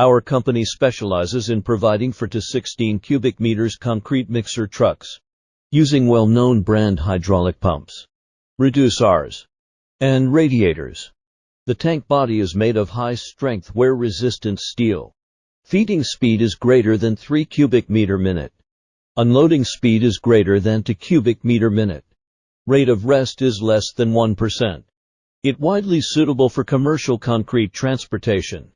Our company specializes in providing 4 to 16 cubic meters concrete mixer trucks, using well-known brand hydraulic pumps, reduce Rs, and radiators. The tank body is made of high-strength wear-resistant steel. Feeding speed is greater than 3 cubic meter minute. Unloading speed is greater than 2 cubic meter minute. Rate of rest is less than 1%. It widely suitable for commercial concrete transportation.